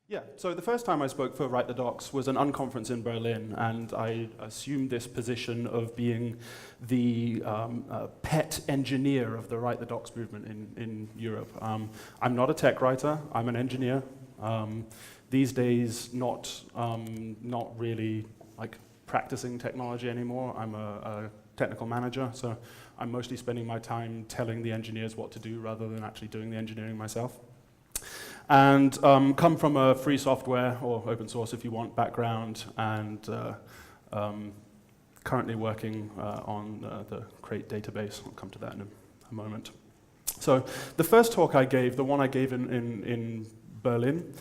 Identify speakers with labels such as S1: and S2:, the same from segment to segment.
S1: Yeah, so the first time I spoke for Write the Docs was an unconference in Berlin, and I assumed this position of being the pet engineer of the Write the Docs movement in Europe. I'm not a tech writer, I'm an engineer. These days, not really like practicing technology anymore. I'm a technical manager, so I'm mostly spending my time telling the engineers what to do rather than actually doing the engineering myself. And come from a free software, or open source if you want, background, and currently working on the Crate database. I'll come to that in a moment. So the first talk I gave, the one I gave in Berlin,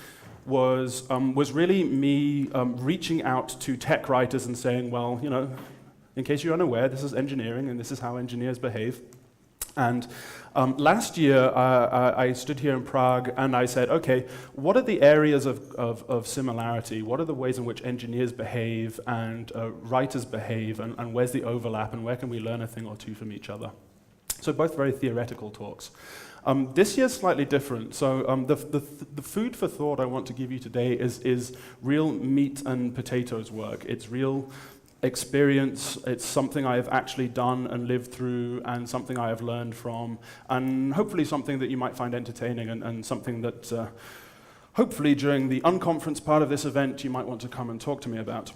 S1: was really me reaching out to tech writers and saying, well, you know, in case you're unaware, this is engineering and this is how engineers behave. And last year, I stood here in Prague and I said, okay, what are the areas of similarity? What are the ways in which engineers behave and writers behave, and where's the overlap, and where can we learn a thing or two from each other? So both very theoretical talks. This year's slightly different. So the food for thought I want to give you today is real meat and potatoes work. It's real experience. It's something I have actually done and lived through, and something I have learned from, and hopefully something that you might find entertaining, and something that hopefully during the unconference part of this event you might want to come and talk to me about.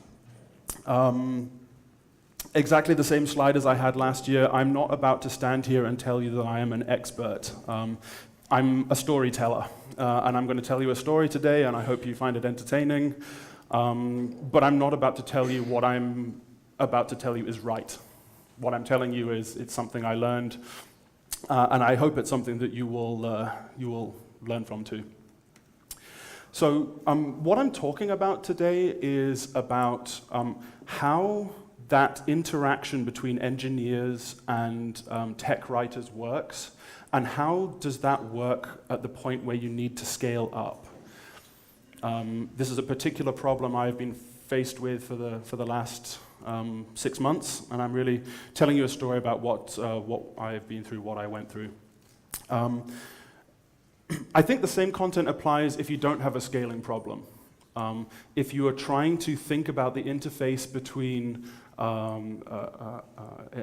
S1: Exactly the same slide as I had last year. I'm not about to stand here and tell you that I am an expert. I'm a storyteller, and I'm going to tell you a story today, and I hope you find it entertaining. But I'm not about to tell you what I'm about to tell you is right. What I'm telling you is it's something I learned, and I hope it's something that you will learn from too. So what I'm talking about today is about how that interaction between engineers and tech writers works, and how does that work at the point where you need to scale up. This is a particular problem I've been faced with for the last 6 months, and I'm really telling you a story about what I've been through, what I went through. I think the same content applies if you don't have a scaling problem. If you are trying to think about the interface between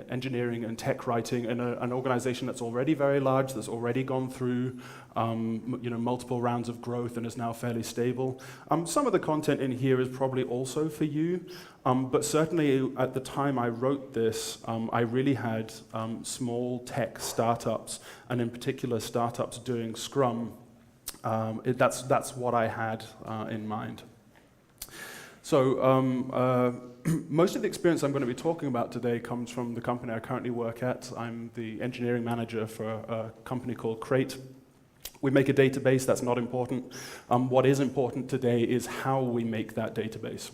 S1: engineering and tech writing in an organization that's already very large, that's already gone through multiple rounds of growth and is now fairly stable. Some of the content in here is probably also for you, but certainly at the time I wrote this, I really had small tech startups, and in particular startups doing Scrum. That's what I had in mind. So most of the experience I'm going to be talking about today comes from the company I currently work at. I'm the engineering manager for a company called Crate. We make a database. That's not important. What is important today is how we make that database.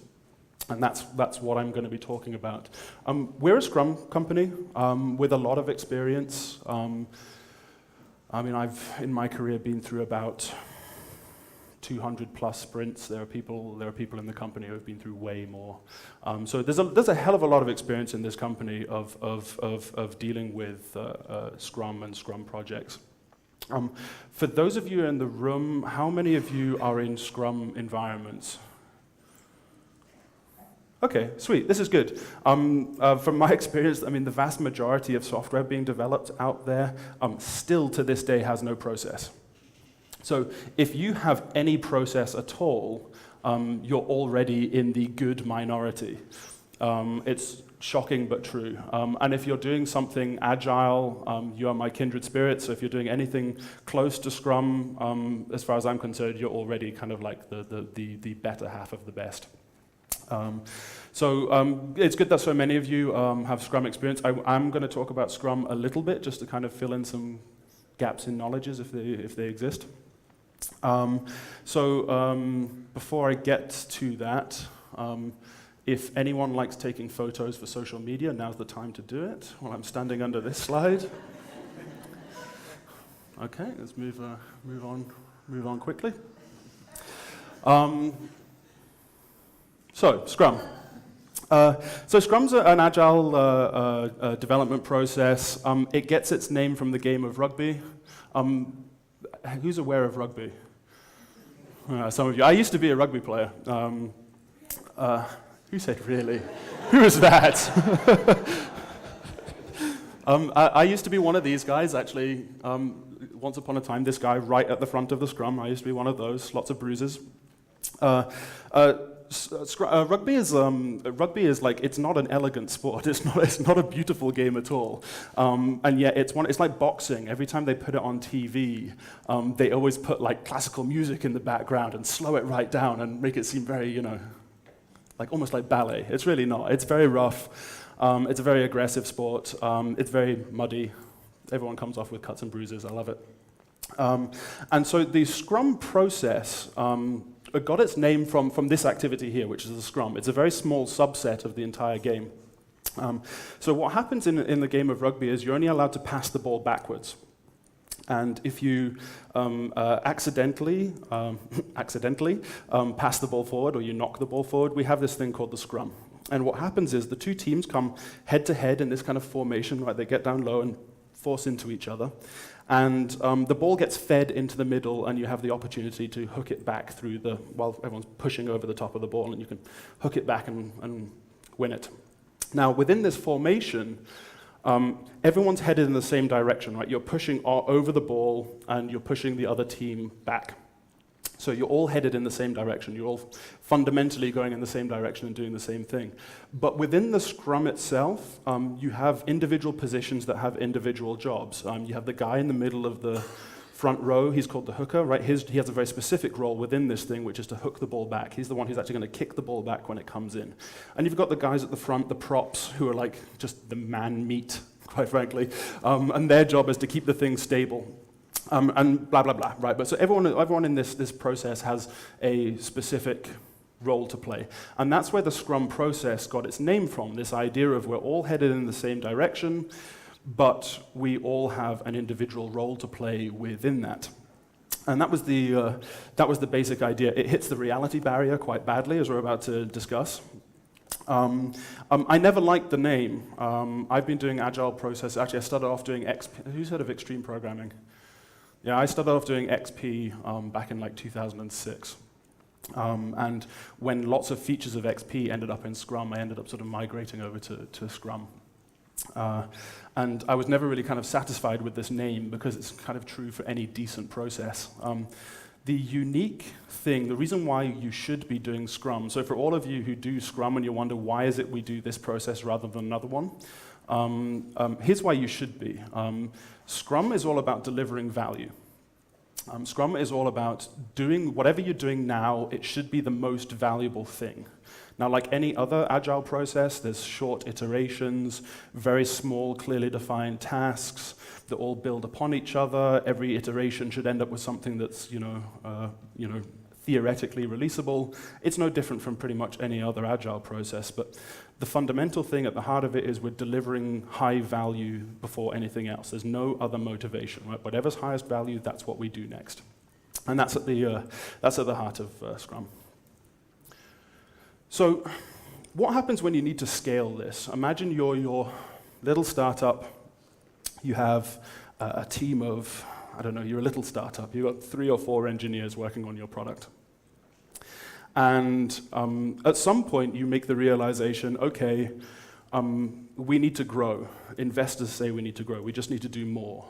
S1: And that's what I'm going to be talking about. We're a Scrum company with a lot of experience. I mean, I've, in my career, been through about 200 plus sprints. There are people in the company who have been through way more. So there's a hell of a lot of experience in this company of dealing with Scrum and Scrum projects. For those of you in the room, how many of you are in Scrum environments? Okay, sweet, this is good. From my experience, I mean, the vast majority of software being developed out there still to this day has no process. So if you have any process at all, you're already in the good minority. It's shocking but true. And if you're doing something agile, you are my kindred spirit. So if you're doing anything close to Scrum, as far as I'm concerned, you're already kind of like the better half of the best. So it's good that so many of you have Scrum experience. I'm going to talk about Scrum a little bit, just to kind of fill in some gaps in knowledges if they exist. Before I get to that, if anyone likes taking photos for social media, now's the time to do it while I'm standing under this slide. Okay, let's move on quickly. So Scrum. So Scrum's an agile development process. It gets its name from the game of rugby. Who's aware of rugby? Some of you. I used to be a rugby player. Who said really? Who was that? I used to be one of these guys, actually. Once upon a time, this guy right at the front of the scrum, I used to be one of those, lots of bruises. Rugby is like, it's not an elegant sport. It's not a beautiful game at all. And yet it's like boxing. Every time they put it on TV, they always put like classical music in the background and slow it right down and make it seem very, like almost like ballet. It's really not. It's very rough. It's a very aggressive sport. It's very muddy. Everyone comes off with cuts and bruises. I love it. And so the Scrum process got its name from this activity here, which is the Scrum. It's a very small subset of the entire game. So what happens in the game of rugby is you're only allowed to pass the ball backwards. And if you accidentally pass the ball forward or you knock the ball forward, we have this thing called the Scrum. And what happens is the two teams come head to head in this kind of formation, right? They get down low and force into each other. And the ball gets fed into the middle, and you have the opportunity to hook it back through while everyone's pushing over the top of the ball, and you can hook it back and win it. Now, within this formation, everyone's headed in the same direction, right? You're pushing over the ball, and you're pushing the other team back. So you're all headed in the same direction. You're all fundamentally going in the same direction and doing the same thing. But within the Scrum itself, you have individual positions that have individual jobs. You have the guy in the middle of the front row. He's called the hooker, right? He has a very specific role within this thing, which is to hook the ball back. He's the one who's actually going to kick the ball back when it comes in. And you've got the guys at the front, the props, who are like just the man meat, quite frankly. And their job is to keep the thing stable. And blah, blah, blah, right? But so everyone in this process has a specific role to play. And that's where the Scrum process got its name from, this idea of we're all headed in the same direction, but we all have an individual role to play within that. And that was the basic idea. It hits the reality barrier quite badly, as we're about to discuss. I never liked the name. I've been doing agile process. Actually, I started off doing XP. Who's heard of extreme programming? Yeah, I started off doing XP back in like 2006. And when lots of features of XP ended up in Scrum, I ended up sort of migrating over to Scrum. And I was never really kind of satisfied with this name because it's kind of true for any decent process. The unique thing, the reason why you should be doing Scrum, so for all of you who do Scrum and you wonder why is it we do this process rather than another one, here's why you should be. Scrum is all about delivering value. Scrum is all about doing whatever you're doing now, it should be the most valuable thing. Now, like any other agile process, there's short iterations, very small, clearly defined tasks that all build upon each other. Every iteration should end up with something that's, theoretically releasable. It's no different from pretty much any other agile process, but the fundamental thing at the heart of it is we're delivering high value before anything else. There's no other motivation, right? Whatever's highest value, that's what we do next. And that's at the heart of Scrum. So what happens when you need to scale this? Imagine you're your little startup. You have a team of, you're a little startup. You've got 3 or 4 engineers working on your product. And at some point, you make the realization, okay, we need to grow. Investors say we need to grow. We just need to do more.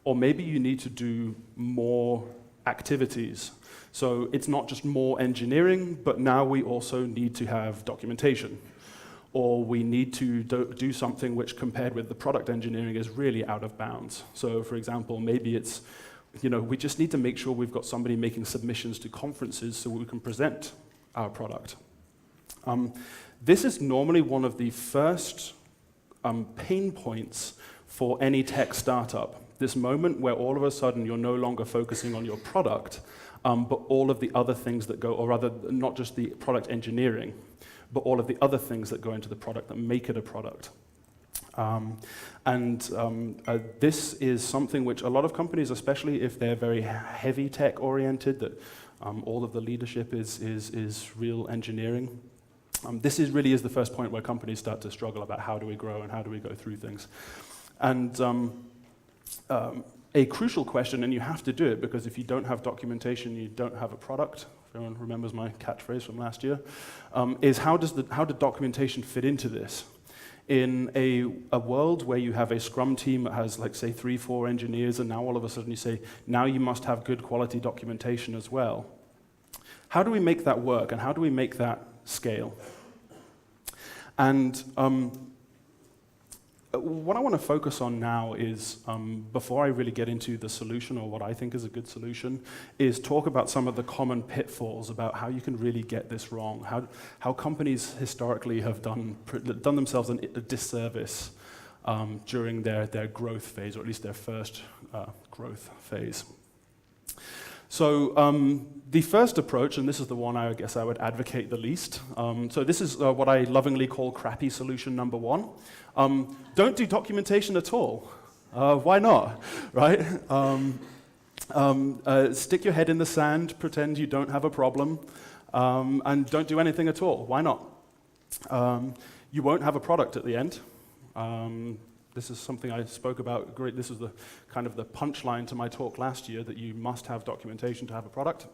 S1: Or maybe you need to do more activities. So it's not just more engineering, but now we also need to have documentation. Or we need to do something which, compared with the product engineering, is really out of bounds. So, for example, maybe it's, we just need to make sure we've got somebody making submissions to conferences so we can present our product. This is normally one of the first pain points for any tech startup. This moment where all of a sudden you're no longer focusing on your product, but all of the other things that go, or rather, not just the product engineering, but all of the other things that go into the product that make it a product. This is something which a lot of companies, especially if they're very heavy tech oriented, that all of the leadership is real engineering. This really is the first point where companies start to struggle about how do we grow and how do we go through things. And a crucial question, and you have to do it, because if you don't have documentation, you don't have a product. If everyone remembers my catchphrase from last year, is how does documentation fit into this? In a world where you have a Scrum team that has, like, say, 3-4 engineers, and now all of a sudden you say, now you must have good quality documentation as well. How do we make that work, and how do we make that scale? And what I want to focus on now is, before I really get into the solution, or what I think is a good solution, is talk about some of the common pitfalls about how you can really get this wrong, how companies historically have done themselves a disservice during their growth phase, or at least their first growth phase. So the first approach, and this is the one I guess I would advocate the least, so this is what I lovingly call crappy solution number 1. Don't do documentation at all. Why not, right? Stick your head in the sand, pretend you don't have a problem, and don't do anything at all. Why not? You won't have a product at the end. This is something I spoke about. Great. This was the kind of the punchline to my talk last year, that you must have documentation to have a product.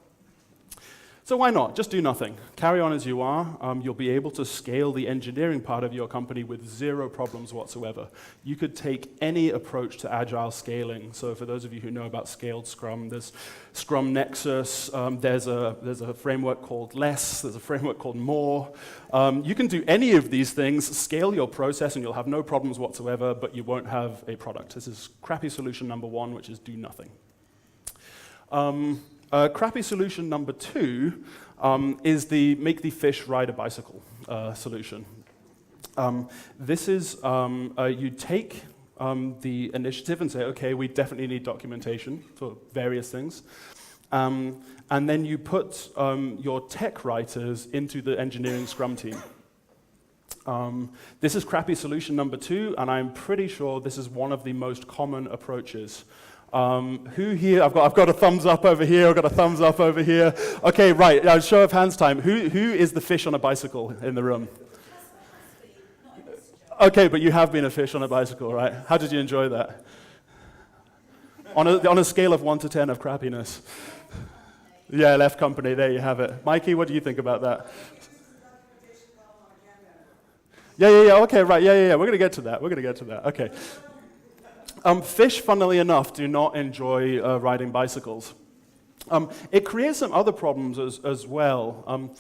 S1: So why not? Just do nothing. Carry on as you are. You'll be able to scale the engineering part of your company with 0 problems whatsoever. You could take any approach to agile scaling. So for those of you who know about scaled Scrum, there's Scrum Nexus, there's a framework called Less, there's a framework called More. You can do any of these things, scale your process, and you'll have no problems whatsoever, but you won't have a product. This is crappy solution number 1, which is do nothing. Crappy solution number 2 is the make the fish ride a bicycle solution. This is you take the initiative and say, okay, we definitely need documentation for various things, and then you put your tech writers into the engineering Scrum team. This is crappy solution number 2, and I'm pretty sure this is one of the most common approaches. Who here? I've got a thumbs up over here. I've got a thumbs up over here. Okay, right. Show of hands time. Who is the fish on a bicycle in the room? Okay, but you have been a fish on a bicycle, right? How did you enjoy that? On a scale of 1 to 10 of crappiness. Yeah, left company. There you have it. Mikey, what do you think about that? Yeah. Okay, right. Yeah. We're gonna get to that. Okay. Fish, funnily enough, do not enjoy riding bicycles. It creates some other problems as well.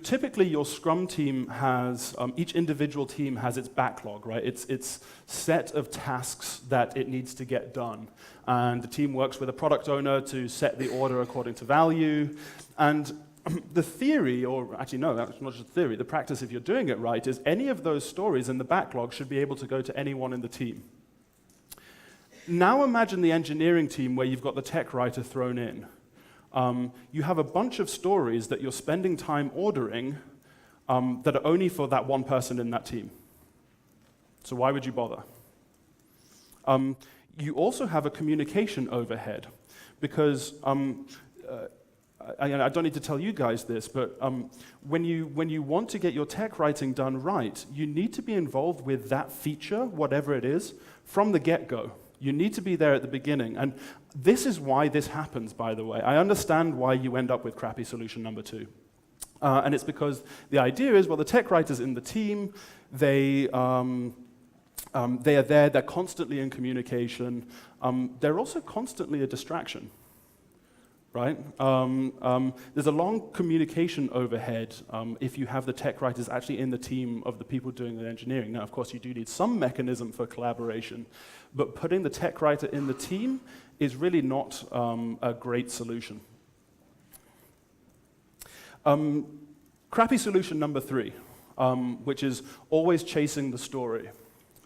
S1: Typically, your Scrum team has, each individual team has its backlog, right? It's set of tasks that it needs to get done. And the team works with a product owner to set the order according to value. And the theory, or actually no, that's not just theory, the practice, if you're doing it right, is any of those stories in the backlog should be able to go to anyone in the team. Now imagine the engineering team where you've got the tech writer thrown in. You have a bunch of stories that you're spending time ordering that are only for that one person in that team. So why would you bother? You also have a communication overhead, because I don't need to tell you guys this, but when you want to get your tech writing done right, you need to be involved with that feature, whatever it is, from the get-go. You need to be there at the beginning. And this is why this happens, by the way. I understand why you end up with crappy solution number 2. And it's because the idea is, well, the tech writers in the team, they are there, they're constantly in communication. They're also constantly a distraction, right? There's a long communication overhead if you have the tech writers actually in the team of the people doing the engineering. Now, of course, you do need some mechanism for collaboration, but putting the tech writer in the team is really not a great solution. Crappy solution number 3, which is always chasing the story.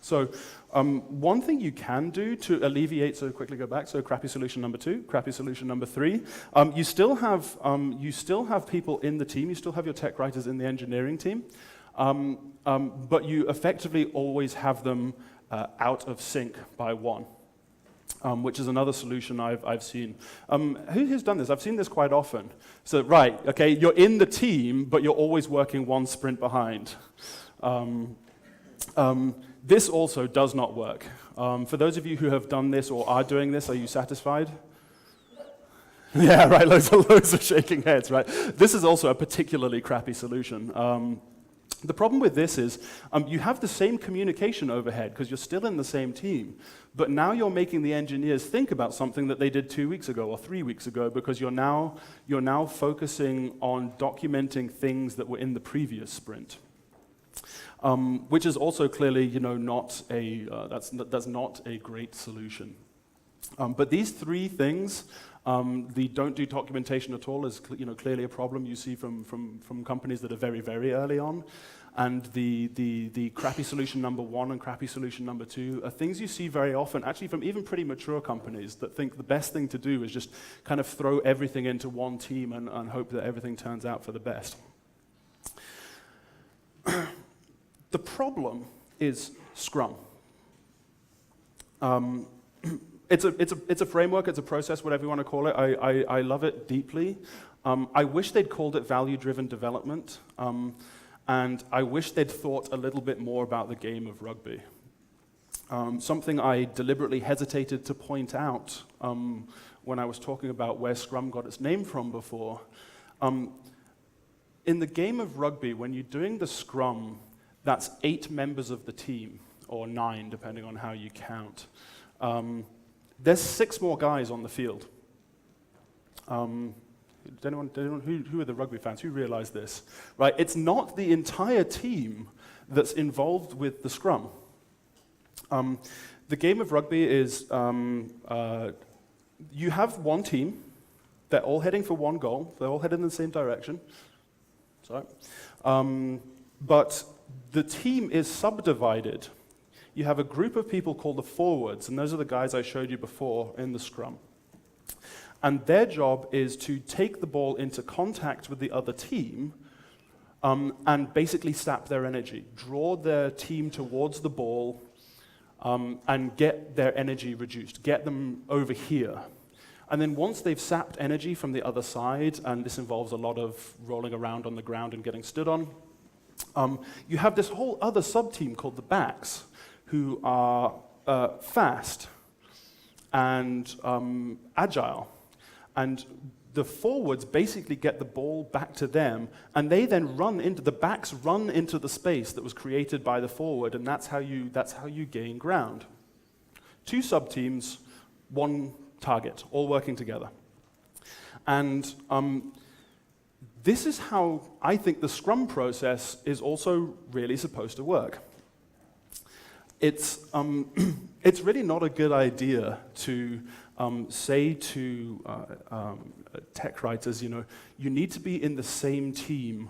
S1: So one thing you can do to alleviate, so quickly go back, so crappy solution number 2, crappy solution number 3, you still have people in the team, you still have your tech writers in the engineering team, but you effectively always have them out of sync by one, which is another solution I've seen. Who's done this? I've seen this quite often. So right, okay, you're in the team, but you're always working one sprint behind. This also does not work. For those of you who have done this or are doing this, are you satisfied? Yeah, right, loads of shaking heads, right? This is also a particularly crappy solution. The problem with this is you have the same communication overhead because you're still in the same team, but now you're making the engineers think about something that they did 2 weeks ago or 3 weeks ago because you're now focusing on documenting things that were in the previous sprint. Which is also clearly, that's not a great solution. But these three things, the don't do documentation at all is clearly a problem you see from companies that are very, very early on. And the crappy solution number 1 and crappy solution number 2 are things you see very often, actually from even pretty mature companies that think the best thing to do is just kind of throw everything into one team and hope that everything turns out for the best. The problem is Scrum. It's a framework, it's a process, whatever you want to call it. I love it deeply. I wish they'd called it value-driven development, and I wish they'd thought a little bit more about the game of rugby. Something I deliberately hesitated to point out when I was talking about where Scrum got its name from before. In the game of rugby, when you're doing the Scrum, that's 8 members of the team, or 9, depending on how you count. There's 6 more guys on the field. Who are the rugby fans? Who realize this? Right? It's not the entire team that's involved with the Scrum. The game of rugby is you have one team. They're all heading for one goal. They're all headed in the same direction. Sorry. But the team is subdivided. You have a group of people called the forwards, and those are the guys I showed you before in the Scrum. And their job is to take the ball into contact with the other team and basically sap their energy, draw their team towards the ball and get their energy reduced, get them over here. And then once they've sapped energy from the other side, and this involves a lot of rolling around on the ground and getting stood on, you have this whole other sub-team called the backs, who are fast and agile. And the forwards basically get the ball back to them, and they then the backs run into the space that was created by the forward, and that's how you gain ground. 2 sub-teams, 1 target, all working together. And this is how I think the Scrum process is also really supposed to work. It's really not a good idea to say to tech writers, you need to be in the same team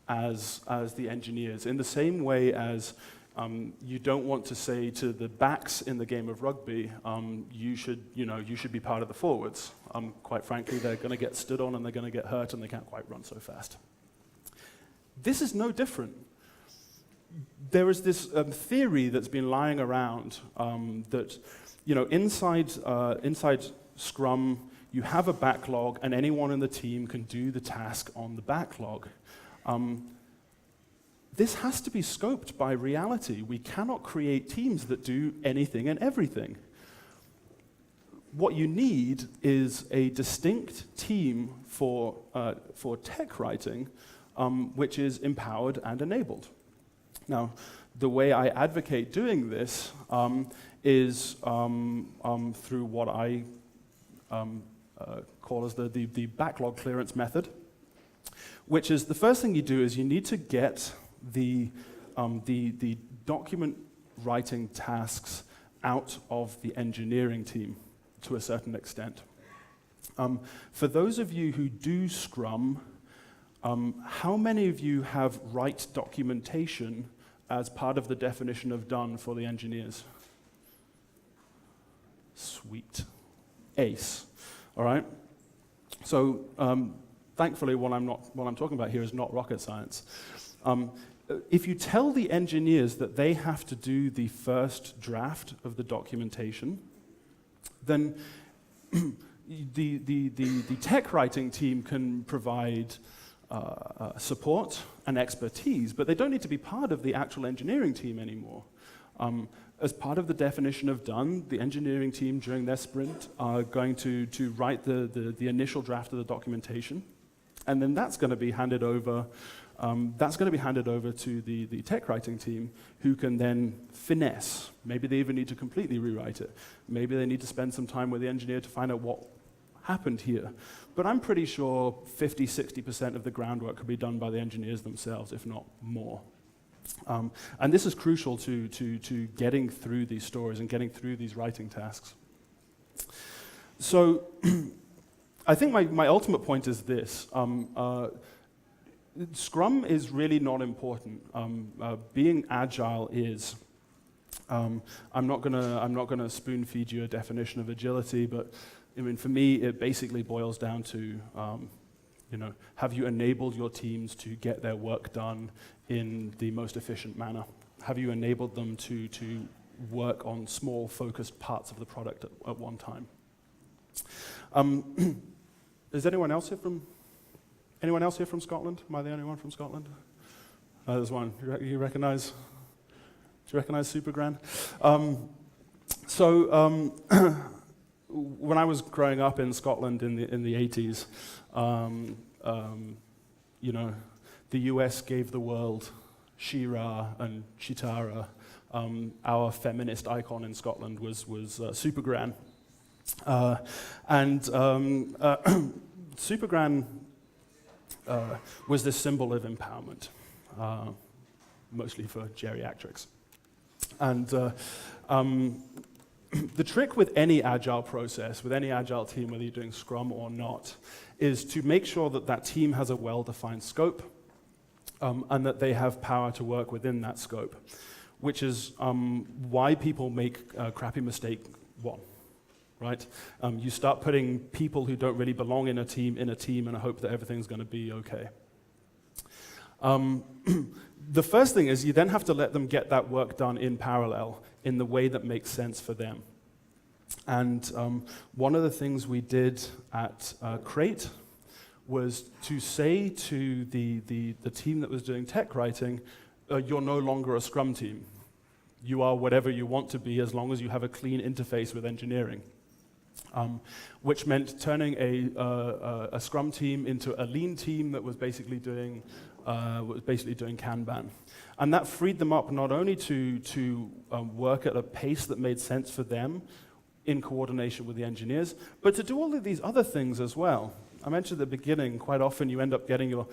S1: as the engineers, in the same way as you don't want to say to the backs in the game of rugby, you should be part of the forwards. Quite frankly, they're going to get stood on and they're going to get hurt and they can't quite run so fast. This is no different. There is this theory that's been lying around that, inside Scrum, you have a backlog and anyone in the team can do the task on the backlog. This has to be scoped by reality. We cannot create teams that do anything and everything. What you need is a distinct team for tech writing, which is empowered and enabled. Now, the way I advocate doing this is through what I call as the backlog clearance method, which is the first thing you do is you need to get the document writing tasks out of the engineering team to a certain extent. For those of you who do Scrum, how many of you have write documentation as part of the definition of done for the engineers? Sweet. Ace. All right? So thankfully what I'm talking about here is not rocket science. If you tell the engineers that they have to do the first draft of the documentation, then the tech writing team can provide support and expertise, but they don't need to be part of the actual engineering team anymore. As part of the definition of done, the engineering team during their sprint are going to write the initial draft of the documentation, and then that's going to be handed over. To the tech writing team, who can then finesse. Maybe they even need to completely rewrite it. Maybe they need to spend some time with the engineer to find out what happened here. But I'm pretty sure 50, 60% of the groundwork could be done by the engineers themselves, if not more. And this is crucial to getting through these stories and getting through these writing tasks. So I think my ultimate point is this. Scrum is really not important. Being agile is. I'm not gonna spoon feed you a definition of agility, but I mean, for me, it basically boils down to, have you enabled your teams to get their work done in the most efficient manner? Have you enabled them to work on small, focused parts of the product at one time? Is anyone else here from Scotland? Am I the only one from Scotland? There's one. You recognize? Do you recognize Supergran? When I was growing up in Scotland in the 80s, the US gave the world She-Ra and Chitara. Our feminist icon in Scotland was Supergran, and Supergran was this symbol of empowerment, mostly for geriatrics. And the trick with any agile process, with any agile team, whether you're doing Scrum or not, is to make sure that that team has a well-defined scope and that they have power to work within that scope, which is why people make a crappy mistake one. Right? You start putting people who don't really belong in a team and hope that everything's going to be okay. The first thing is you then have to let them get that work done in parallel in the way that makes sense for them. And one of the things we did at Crate was to say to the team that was doing tech writing, you're no longer a Scrum team. You are whatever you want to be as long as you have a clean interface with engineering. Which meant turning a Scrum team into a lean team that was basically doing Kanban, and that freed them up not only to work at a pace that made sense for them in coordination with the engineers, but to do all of these other things as well. I mentioned at the beginning, quite often you end up getting your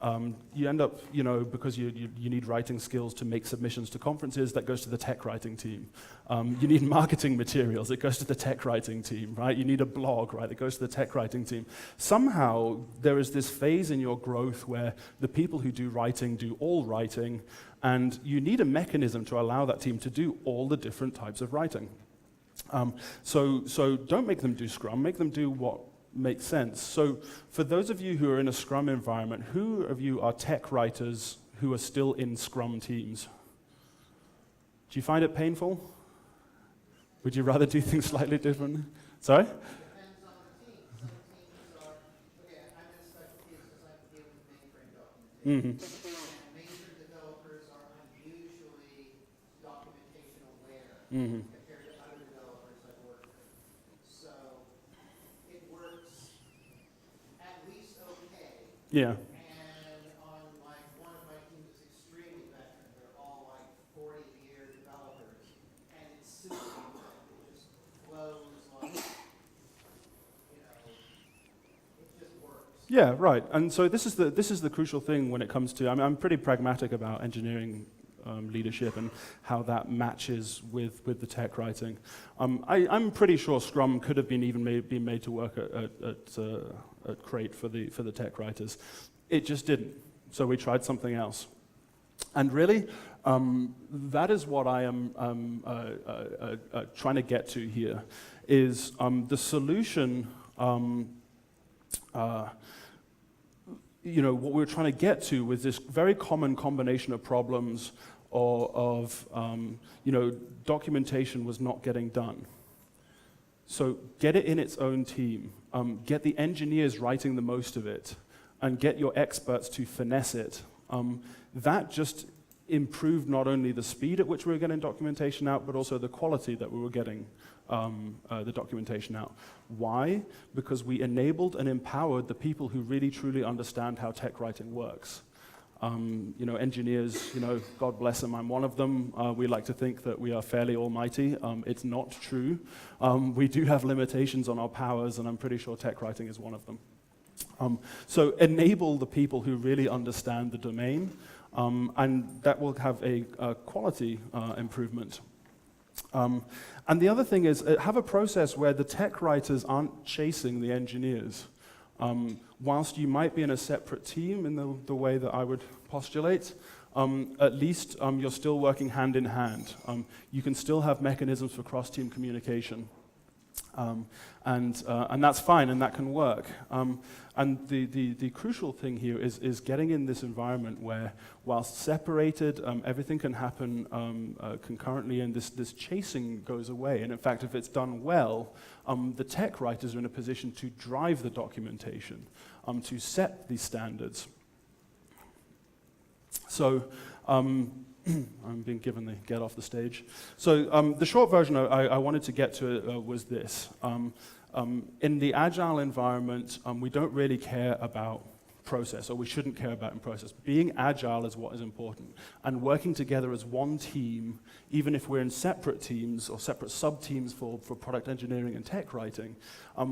S1: because you need writing skills to make submissions to conferences, that goes to the tech writing team. You need marketing materials, it goes to the tech writing team, right? You need a blog, right? It goes to the tech writing team. Somehow, there is this phase in your growth where the people who do writing do all writing, and you need a mechanism to allow that team to do all the different types of writing. So don't make them do Scrum, make them do what makes sense. So for those of you who are in a Scrum environment, who of you are tech writers who are still in Scrum teams? Do you find it painful? Would you rather do things slightly differently? Sorry?
S2: Depends on the team. Some teams are, I'm in special teams because I deal with mainframe documentation. And mainframe developers are unusually documentation aware compared to other developers I've worked with. So it works at least okay.
S1: Yeah.
S2: And on one of my teams is extremely veteran. They're all 40-year developers, and it's super easy. It just flows it just works.
S1: Yeah, right. And so this is the crucial thing when it comes to. I'm pretty pragmatic about engineering leadership and how that matches with the tech writing. I'm pretty sure Scrum could have been even been made to work at Crate for the tech writers. It just didn't. So we tried something else. And really, that is what I am trying to get to here, is the solution. What we were trying to get to was this very common combination of problems of documentation was not getting done. So get it in its own team. Get the engineers writing the most of it. and get your experts to finesse it, that just improved not only the speed at which we were getting documentation out, but also the quality that we were getting the documentation out. Why? Because we enabled and empowered the people who really truly understand how tech writing works. Engineers, God bless them, I'm one of them. We like to think that we are fairly almighty. It's not true. We do have limitations on our powers, and I'm pretty sure tech writing is one of them. So enable the people who really understand the domain, and that will have a quality improvement. And the other thing is, have a process where the tech writers aren't chasing the engineers. Whilst you might be in a separate team in the way that I would postulate, at least you're still working hand in hand. You can still have mechanisms for cross-team communication. And that's fine, and that can work. And the crucial thing here is getting in this environment where, whilst separated, everything can happen concurrently, and this chasing goes away. And in fact, if it's done well, the tech writers are in a position to drive the documentation, to set these standards. So, I'm being given the get off the stage. So the short version I wanted to get to was this. In the agile environment, we don't really care about process, or we shouldn't care about in process. Being agile is what is important. And working together as one team, even if we're in separate teams or separate sub-teams for product engineering and tech writing,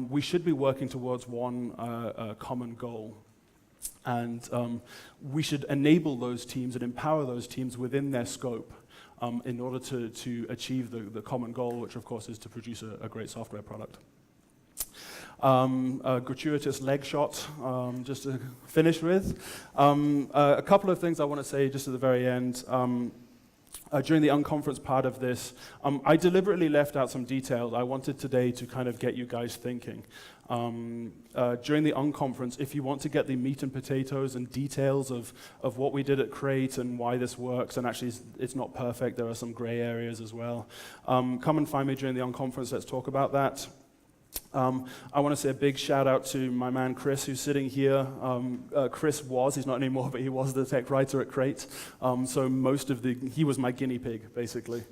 S1: we should be working towards one common goal. And we should enable those teams and empower those teams within their scope in order to achieve the common goal, which of course is to produce a great software product. A gratuitous leg shot, just to finish with. A couple of things I want to say just at the very end. During the unconference part of this, I deliberately left out some details. I wanted today to kind of get you guys thinking. During the unconference, if you want to get the meat and potatoes and details of what we did at Crate and why this works, and actually it's not perfect, there are some gray areas as well, come and find me during the unconference, let's talk about that. I want to say a big shout out to my man Chris, who's sitting here. He's not anymore, but he was the tech writer at Crate. So he was my guinea pig, basically.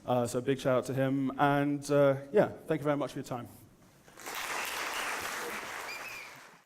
S1: So a big shout out to him. And yeah, thank you very much for your time.